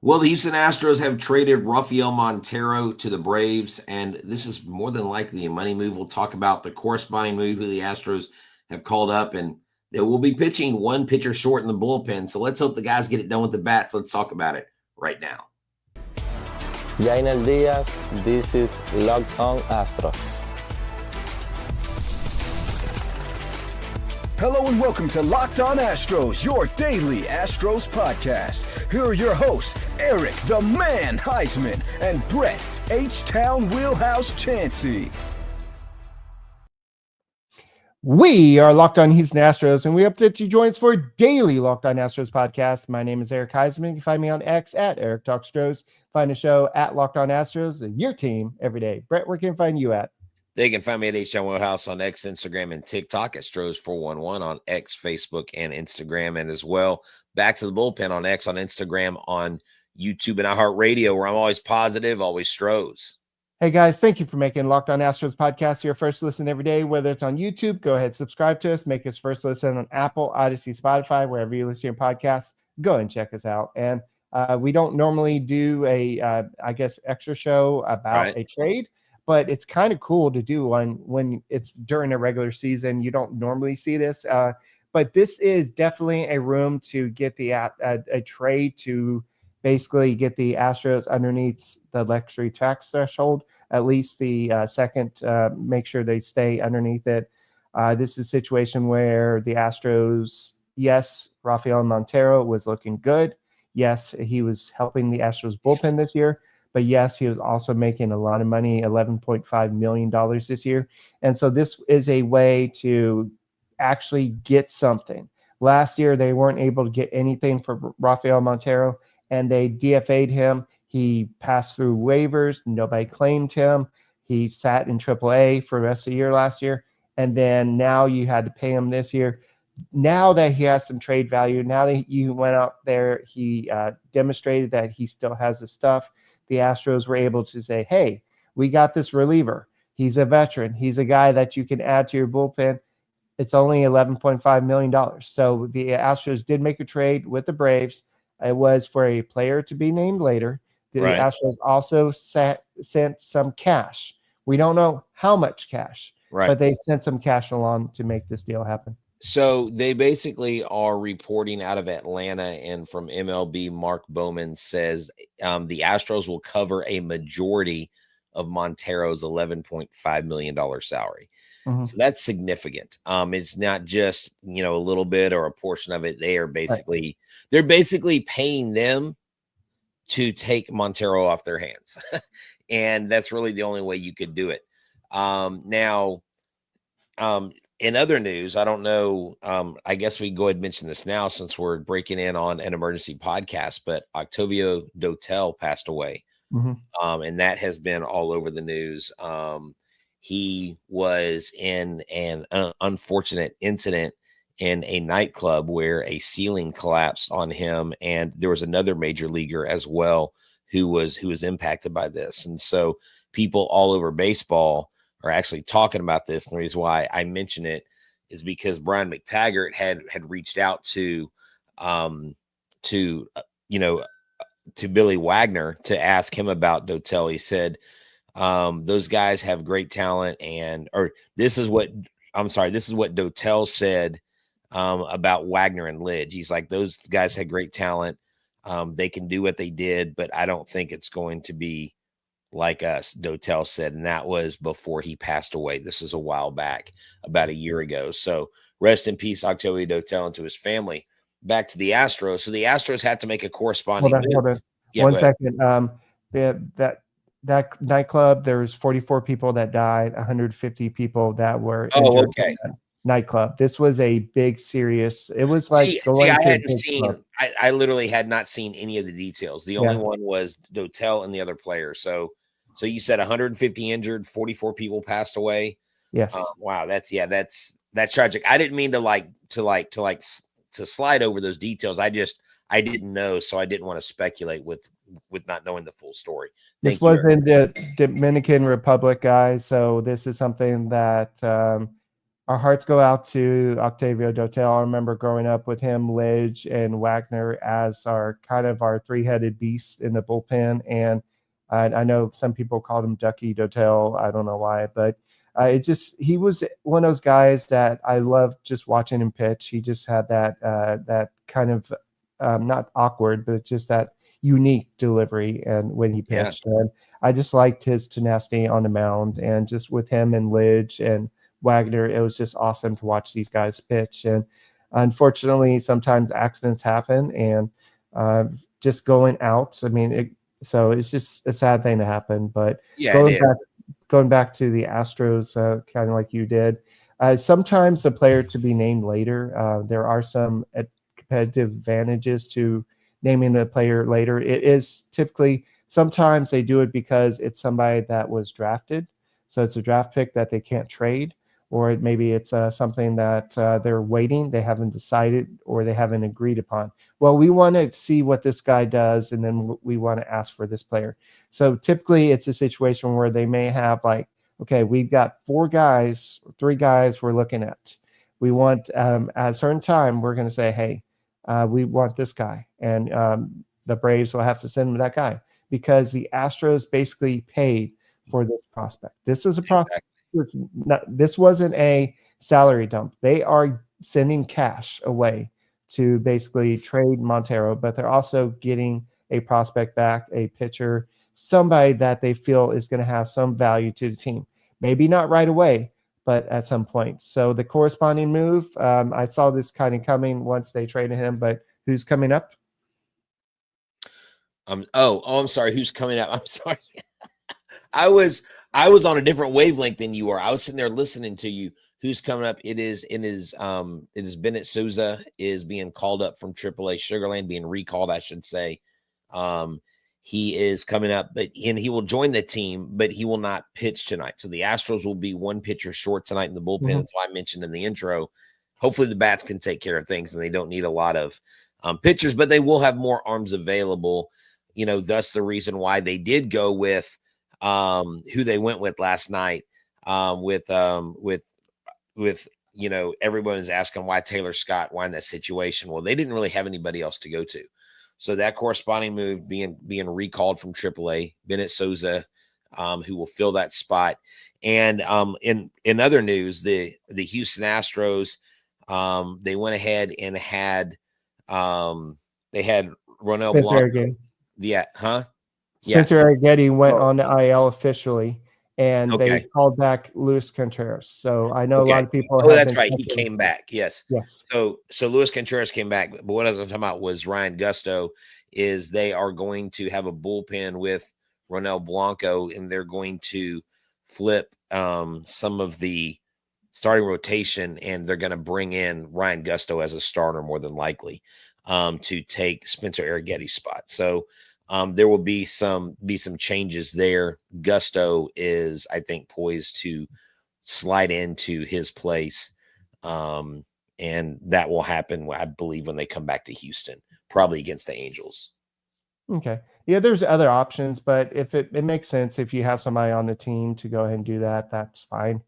Well, the Houston Astros have traded Rafael Montero to the Braves, and this is more than likely a money move. We'll talk about the corresponding move who the Astros have called up, and they will be pitching one pitcher short in the bullpen. So let's hope the guys get it done with the bats. Let's talk about it right now. Jainel Diaz, this is Locked On Astros. Hello and welcome to Locked On Astros, your daily Astros podcast. Here are your hosts, Eric the Man Heisman and Brett Htown Wheelhouse Chansey. We are Locked On Houston Astros, and we hope that you join us for a daily Locked On Astros podcast. My name is Eric Heisman. You can find me on X at Eric Talks Stros. Find the show at Locked On Astros, and your team every day. Brett, where can I find you at? They can find me at Htown Wheelhouse on X, Instagram, and TikTok at Stros411 on X, Facebook, and Instagram. And as well, back to the bullpen on X, on Instagram, on YouTube, and iHeartRadio, where I'm always positive, always Stros. Hey guys, thank you for making Locked On Astros podcast your first listen every day. Whether it's on YouTube, go ahead, subscribe to us, make us first listen on Apple, Odyssey, Spotify, wherever you listen to your podcasts. Go and check us out. And we don't normally do a, extra show about a trade, but it's kind of cool to do when it's during a regular season. You don't normally see this, but this is definitely a room to get a trade to basically get the Astros underneath the luxury tax threshold, at least the second, make sure they stay underneath it. This is a situation where the Astros, yes, Rafael Montero was looking good. Yes, he was helping the Astros bullpen this year. But yes, he was also making a lot of money, $11.5 million this year. And so this is a way to actually get something. Last year, they weren't able to get anything for Rafael Montero, and they DFA'd him. He passed through waivers. Nobody claimed him. He sat in AAA for the rest of the year last year. And then now you had to pay him this year. Now that he has some trade value, now that you went out there, he demonstrated that he still has the stuff. The Astros were able to say, hey, we got this reliever. He's a veteran. He's a guy that you can add to your bullpen. It's only $11.5 million. So the Astros did make a trade with the Braves. It was for a player to be named later. The Astros also sent some cash. We don't know how much cash, but they sent some cash along to make this deal happen. So they basically are reporting out of Atlanta, and from MLB, Mark Bowman says the Astros will cover a majority of Montero's $11.5 million salary. Mm-hmm. So that's significant. It's not just, a little bit or a portion of it. They are basically, they're basically paying them to take Montero off their hands. And that's really the only way you could do it. In other news, I don't know. I guess we can go ahead and mention this now since we're breaking in on an emergency podcast, but Octavio Dotel passed away. Mm-hmm. And that has been all over the news. He was in an unfortunate incident in a nightclub where a ceiling collapsed on him. And there was another major leaguer as well who was impacted by this. And so people all over baseball are actually talking about this. And the reason why I mention it is because Brian McTaggart had reached out to Billy Wagner to ask him about Dotel. He said, those guys have great talent, this is what Dotel said about Wagner and Lidge. He's like, those guys had great talent. They can do what they did, but I don't think it's going to be like us, Dotel said, and that was before he passed away. This was a while back, about a year ago. So rest in peace, Octavio Dotel, and to his family. Back to the Astros. So the Astros had to make a corresponding move. Hold on. Yeah, 1 second. That nightclub, there was 44 people that died, 150 people that were injured in that nightclub. This was a big, serious. It was like I literally had not seen any of the details. The only one was Dotel and the other player. So you said 150 injured, 44 people passed away. Yes. Wow. That's tragic. I didn't mean to slide over those details. I didn't know. So I didn't want to speculate with not knowing the full story. This was in the Dominican Republic, guys. So this is something that our hearts go out to Octavio Dotel. I remember growing up with him, Lidge, and Wagner as our three-headed beast in the bullpen. And I know some people called him Ducky Dotel. I don't know why, but he was one of those guys that I loved just watching him pitch. He just had that kind of not awkward, but just that unique delivery and when he pitched. Yeah. And I just liked his tenacity on the mound, and just with him and Lidge and Wagner, it was just awesome to watch these guys pitch. And unfortunately, sometimes accidents happen, and just going out. I mean, so it's just a sad thing to happen. But going back to the Astros, kind of like you did, sometimes the player to be named later. There are some competitive advantages to naming the player later. It is typically, sometimes they do it because it's somebody that was drafted. So it's a draft pick that they can't trade, or maybe it's something that they're waiting, they haven't decided, or they haven't agreed upon. Well, we want to see what this guy does, and then we want to ask for this player. So typically it's a situation where they may have like, okay, we've got 3 guys we're looking at. We want, at a certain time, we're going to say, hey, we want this guy. And the Braves will have to send that guy because the Astros basically paid for this prospect. This is a prospect. This wasn't a salary dump. They are sending cash away to basically trade Montero, but they're also getting a prospect back, a pitcher, somebody that they feel is going to have some value to the team. Maybe not right away, but at some point. So the corresponding move, I saw this kind of coming once they traded him, but who's coming up? I'm sorry. Who's coming up? I'm sorry. I was on a different wavelength than you are. I was sitting there listening to you. Who's coming up? It is Bennett Souza is being called up from AAA Sugarland, being recalled, I should say. He is coming up, and he will join the team, but he will not pitch tonight. So the Astros will be 1 pitcher short tonight in the bullpen. Mm-hmm. That's why I mentioned in the intro. Hopefully the bats can take care of things, and they don't need a lot of pitchers, but they will have more arms available. Thus the reason why they did go with who they went with last night. With everyone is asking why Taylor Scott, why in that situation. Well, they didn't really have anybody else to go to. So that corresponding move being recalled from AAA, Bennett Souza, who will fill that spot. And in other news, the Houston Astros, they went ahead and had Ronel Blanco. Yeah, huh? Spencer Arrighetti went on the IL officially, and they called back Luis Contreras. So I know a lot of people. Oh, that's right. He came back. Yes. Yes. So Luis Contreras came back. But what I was talking about was Ryan Gusto. Is they are going to have a bullpen with Ronel Blanco, and they're going to flip some of the starting rotation, and they're going to bring in Ryan Gusto as a starter more than likely to take Spencer Arrighetti's spot. So there will be some changes there. Gusto is, I think, poised to slide into his place, and that will happen, I believe, when they come back to Houston, probably against the Angels. Okay. Yeah, there's other options, but if it makes sense, if you have somebody on the team to go ahead and do that, that's fine.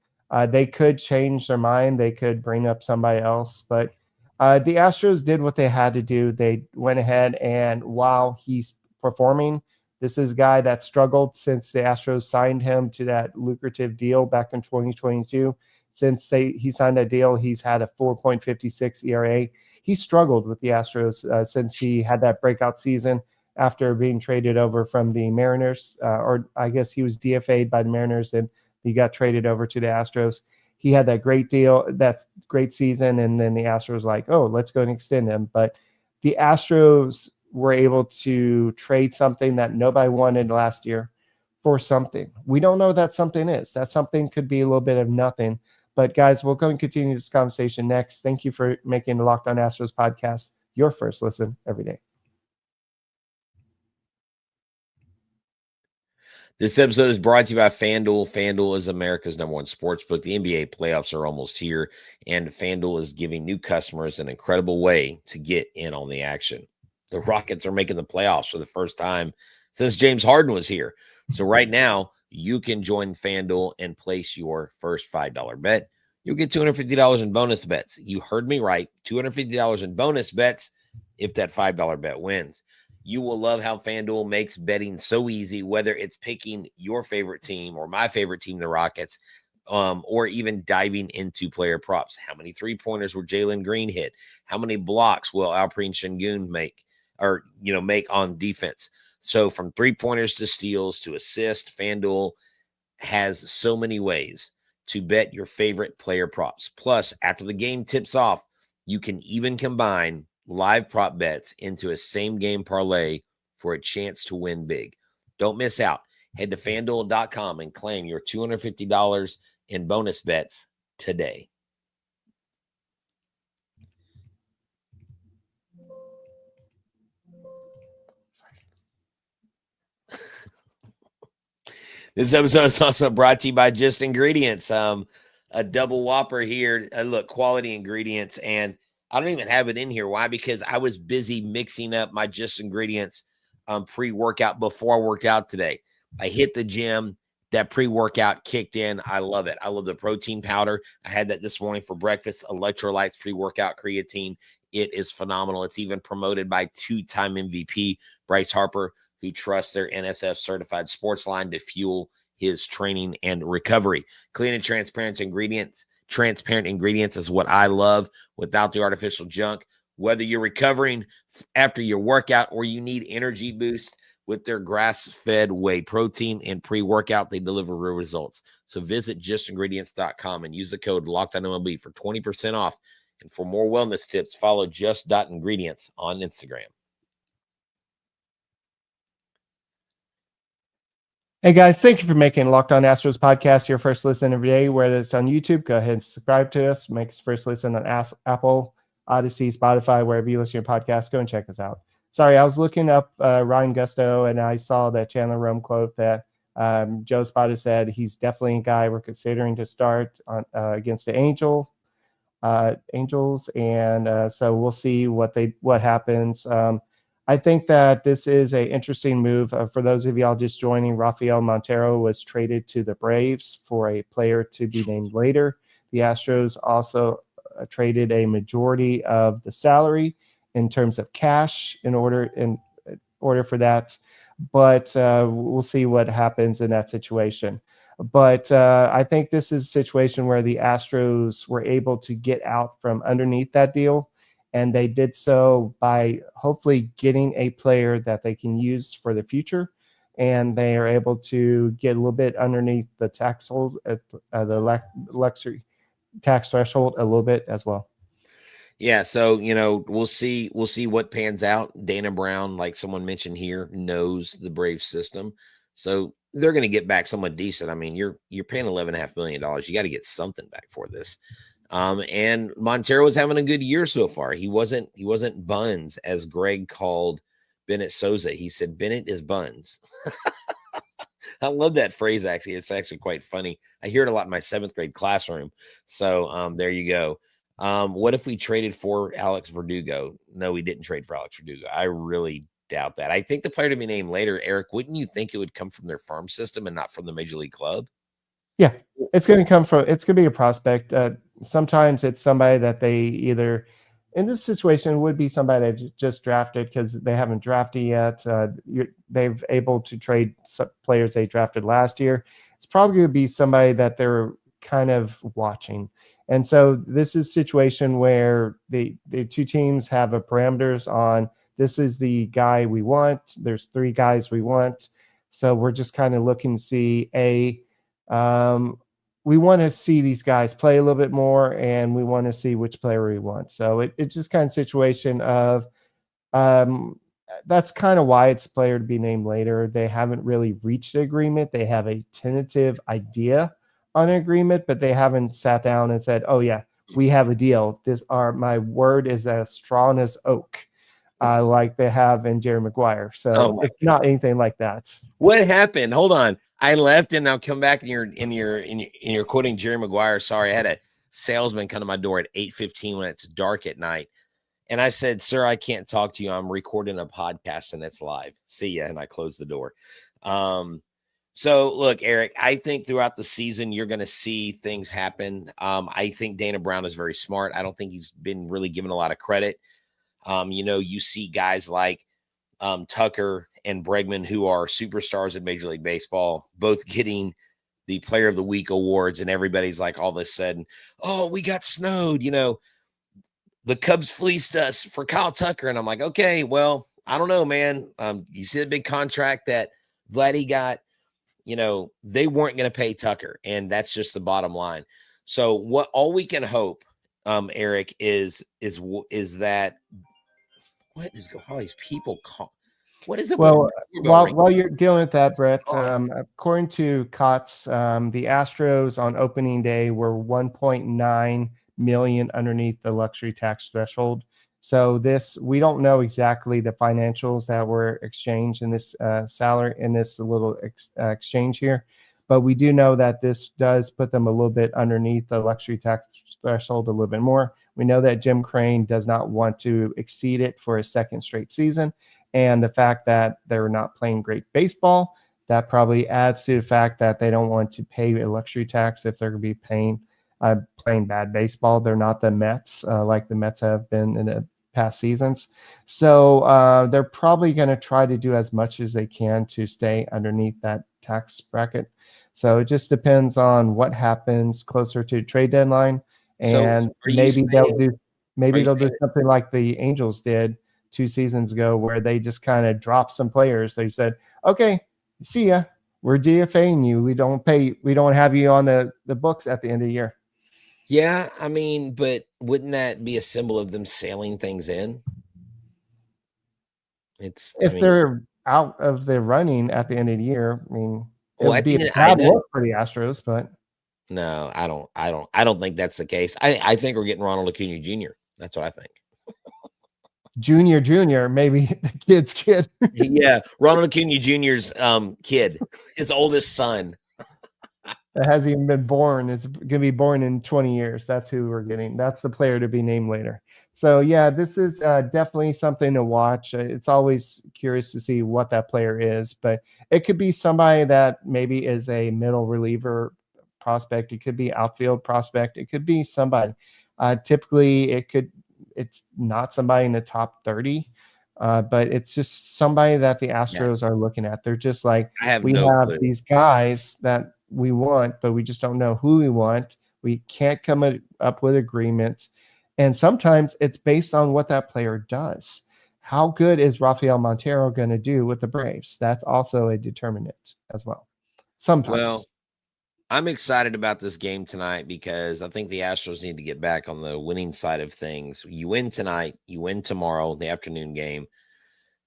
They could change their mind. They could bring up somebody else, but the Astros did what they had to do. They went ahead, and while he's performing, this is a guy that struggled since the Astros signed him to that lucrative deal back in 2022. Since he signed that deal, he's had a 4.56 ERA. He struggled with the Astros since he had that breakout season after being traded over from the Mariners, or I guess he was DFA'd by the Mariners and he got traded over to the Astros. He had that great deal, that's great season, and then the Astros like, oh, let's go and extend him. But the Astros were able to trade something that nobody wanted last year for something. We don't know what that something is. That something could be a little bit of nothing. But guys, we'll go and continue this conversation next. Thank you for making the Locked On Astros podcast your first listen every day. This episode is brought to you by FanDuel. FanDuel is America's #1 sportsbook. The NBA playoffs are almost here, and FanDuel is giving new customers an incredible way to get in on the action. The Rockets are making the playoffs for the first time since James Harden was here. So right now, you can join FanDuel and place your first $5 bet. you'll get $250 in bonus bets. You heard me right. $250 in bonus bets if that $5 bet wins. You will love how FanDuel makes betting so easy, whether it's picking your favorite team or my favorite team, the Rockets, or even diving into player props. How many three-pointers will Jalen Green hit? How many blocks will Alperen Sengun make on defense? So from three-pointers to steals to assists, FanDuel has so many ways to bet your favorite player props. Plus, after the game tips off, you can even combine live prop bets into a same-game parlay for a chance to win big. Don't miss out. Head to FanDuel.com and claim your $250 in bonus bets today. This episode is also brought to you by Just Ingredients. A double Whopper here. Look, quality ingredients. And I don't even have it in here. Why? Because I was busy mixing up my Just Ingredients pre-workout before I worked out today. I hit the gym. That pre-workout kicked in. I love it. I love the protein powder. I had that this morning for breakfast. Electrolytes, pre-workout creatine. It is phenomenal. It's even promoted by two-time MVP Bryce Harper, who trusts their NSF certified sports line to fuel his training and recovery. Clean and transparent ingredients. Transparent ingredients is what I love without the artificial junk. Whether you're recovering after your workout or you need energy boost, with their grass-fed whey protein and pre-workout, they deliver real results. So visit justingredients.com and use the code LOCKEDONMLB for 20% off. And for more wellness tips, follow just.ingredients on Instagram. Hey guys, thank you for making Locked On Astros podcast your first listen every day. Whether it's on YouTube, go ahead and subscribe to us. Make us first listen on Apple, Odyssey, Spotify, wherever you listen to your podcast. Go and check us out. Sorry, I was looking up Ryan Gusto, and I saw that Chandler Rome quote that Joe Spada said he's definitely a guy we're considering to start on, against the Angels, and so we'll see what happens. I think that this is an interesting move. For those of y'all just joining, Rafael Montero was traded to the Braves for a player to be named later. The Astros also traded a majority of the salary in terms of cash in order for that. But we'll see what happens in that situation. But I think this is a situation where the Astros were able to get out from underneath that deal. And they did so by hopefully getting a player that they can use for the future. And they are able to get a little bit underneath the tax hold, the luxury tax threshold a little bit as well. Yeah, so we'll see what pans out. Dana Brown, like someone mentioned here, knows the Braves system, so they're going to get back someone decent. I mean, you're paying $11.5 million. You got to get something back for this. And Montero was having a good year so far. He wasn't buns, as Greg called Bennett Souza. He said Bennett is buns. I love that phrase. Actually, it's actually quite funny. I hear it a lot in my 7th grade classroom. So there you go. What if we traded for Alex Verdugo? No, we didn't trade for Alex Verdugo. I really doubt that. I think the player to be named later, Eric, wouldn't you think it would come from their farm system and not from the major league club? Yeah, it's going to be a prospect. Sometimes it's somebody that they either, in this situation, would be somebody they've just drafted because they haven't drafted yet. They've able to trade players they drafted last year. It's probably going to be somebody that they're kind of watching. And so this is a situation where the two teams have a parameters on, this is the guy we want. There's 3 guys we want. So we're just kind of looking to see we want to see these guys play a little bit more, and we want to see which player we want. So it's just kind of situation of that's kind of why it's a player to be named later. They haven't really reached an agreement. They have a tentative idea on an agreement, but they haven't sat down and said, oh yeah, we have a deal. My word is as strong as oak, like they have in Jerry Maguire. So it's not anything like that. What happened? Hold on. I left and I'll come back and you're quoting Jerry Maguire. Sorry, I had a salesman come to my door at 8:15 when it's dark at night. And I said, sir, I can't talk to you. I'm recording a podcast and it's live. See ya. And I closed the door. So, look, Eric, I think throughout the season, you're going to see things happen. I think Dana Brown is very smart. I don't think he's been really given a lot of credit. You see guys like Tucker and Bregman, who are superstars in Major League Baseball, both getting the Player of the Week awards, and everybody's like all of a sudden, oh, we got snowed. The Cubs fleeced us for Kyle Tucker. And I'm like, okay, well, I don't know, man. You see the big contract that Vladdy got, they weren't going to pay Tucker. And that's just the bottom line. So all we can hope, Eric, is that what is all these people call? What is it? Well, while you're dealing with that, Brett, according to COTS, the Astros on opening day were 1.9 million underneath the luxury tax threshold. So we don't know exactly the financials that were exchanged in this salary in this little exchange here, but we do know that this does put them a little bit underneath the luxury tax threshold a little bit more. We know that Jim Crane does not want to exceed it for a second straight season. And the fact that they're not playing great baseball, that probably adds to the fact that they don't want to pay a luxury tax if they're going to be playing bad baseball. They're not the Mets like the Mets have been in the past seasons. So they're probably going to try to do as much as they can to stay underneath that tax bracket. So it just depends on what happens closer to trade deadline. And maybe they'll do something like the Angels did 2 seasons ago, where they just kind of dropped some players. They said, okay, see ya. We're DFAing you. We don't have you on the books at the end of the year. Yeah, I mean, but wouldn't that be a symbol of them sailing things in? They're out of the running at the end of the year, I mean, it would be a bad look for the Astros, but no, I don't think that's the case. I think we're getting Ronald Acuna Jr. That's what I think. Junior, maybe the kid's kid. Yeah, Ronald Acuna Jr.'s kid, his oldest son. That hasn't even been born. It's going to be born in 20 years. That's who we're getting. That's the player to be named later. So, yeah, this is definitely something to watch. It's always curious to see what that player is, but it could be somebody that maybe is a middle reliever prospect. It could be outfield prospect. It could be somebody. Typically, it's not somebody in the top 30, but it's just somebody that the Astros are looking at. They're just like, we have these guys that we want, but we just don't know who we want. We can't come up with agreements. And sometimes it's based on what that player does. How good is Rafael Montero going to do with the Braves? That's also a determinant as well. Sometimes. Well, I'm excited about this game tonight because I think the Astros need to get back on the winning side of things. You win tonight, you win tomorrow, the afternoon game.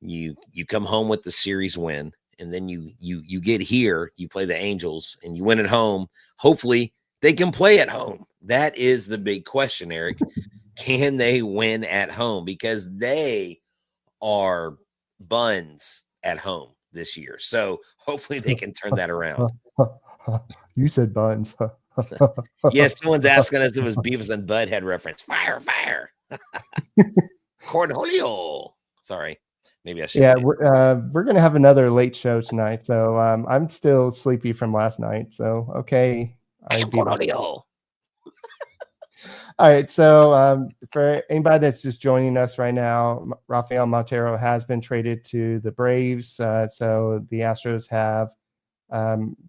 You come home with the series win, and then you get here, you play the Angels, and you win at home. Hopefully, they can play at home. That is the big question, Eric. Can they win at home? Because they are buns at home this year. So hopefully they can turn that around. You said buns. Yes, someone's asking us if it was Beavis and Butthead reference. Fire. Cornholio. Sorry. Maybe I should. Yeah, we're going to have another late show tonight. So I'm still sleepy from last night. So, okay. Cornholio. All right. So for anybody that's just joining us right now, Rafael Montero has been traded to the Braves. So the Astros have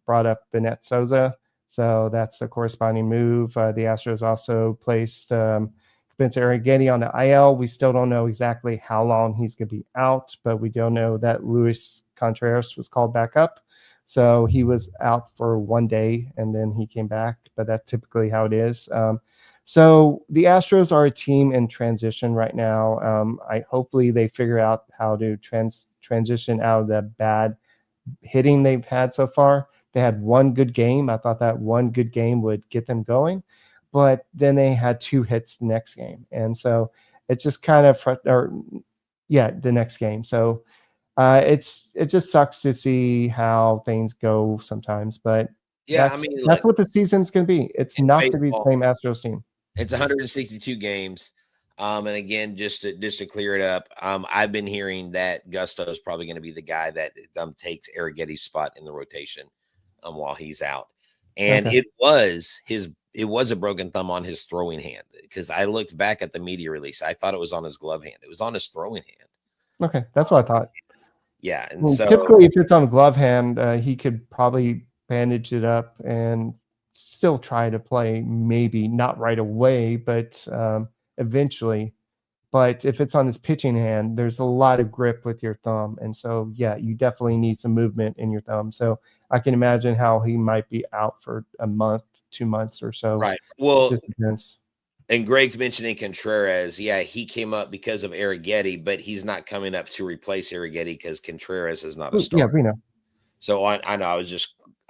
brought up Bennett Souza. So that's the corresponding move. The Astros also placed Spencer Arrighetti on the IL. We still don't know exactly how long he's going to be out, but we do know that Luis Contreras was called back up. So he was out for 1 day and then he came back, but that's typically how it is. So the Astros are a team in transition right now. Hopefully they figure out how to transition out of the bad hitting they've had so far. They had one good game. I thought that one good game would get them going, but then they had 2 hits the next game. And so it's just kind of, the next game. So it just sucks to see how things go sometimes, but that's what the season's going to be. It's not going to be the same Astros team. It's 162 games. And again, just to clear it up, I've been hearing that Gusto is probably going to be the guy that takes Arrighetti's spot in the rotation. while he's out. And it was a broken thumb on his throwing hand, because I looked back at the media release. I thought it was on his glove hand. It was on his throwing hand. Okay, that's what I thought. Yeah, and so typically, if it's on the glove hand, he could probably bandage it up and still try to play. Maybe not right away, but eventually. But if it's on his pitching hand, there's a lot of grip with your thumb, and so yeah, you definitely need some movement in your thumb. So I can imagine how he might be out for a month, 2 months or so. Right. Well, it just depends. And Greg's mentioning Contreras. Yeah, he came up because of Arrighetti, but he's not coming up to replace Arrighetti because Contreras is not a starter. Yeah, we know. So I know. I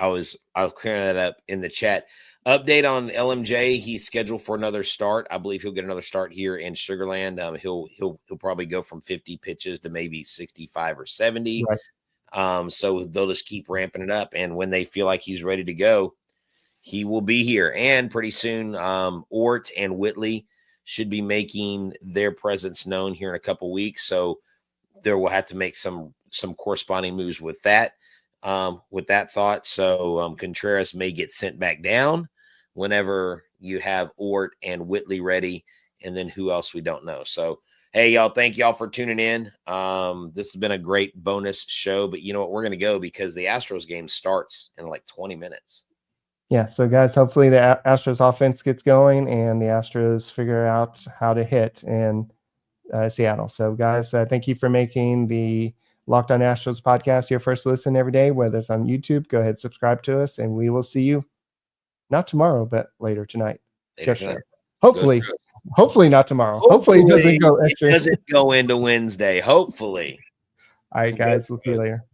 was clearing that up in the chat. Update on LMJ. He's scheduled for another start. I believe he'll get another start here in Sugarland. He'll probably go from 50 pitches to maybe 65 or 70. Right. So they'll just keep ramping it up, and when they feel like he's ready to go, he will be here. And pretty soon, Ort and Whitley should be making their presence known here in a couple weeks. So there will have to make some corresponding moves with that thought. So Contreras may get sent back down whenever you have Ort and Whitley ready. And then who else we don't know. So, hey, y'all, thank y'all for tuning in. This has been a great bonus show. But you know what? We're going to go because the Astros game starts in like 20 minutes. Yeah, so guys, hopefully the Astros offense gets going and the Astros figure out how to hit in Seattle. So guys, thank you for making the Locked On Astros podcast your first listen every day, whether it's on YouTube. Go ahead, subscribe to us, and we will see you not tomorrow, but later tonight. Hopefully not tomorrow. Hopefully it doesn't go extra. It doesn't go into Wednesday. Hopefully. All right, guys, we'll see you later.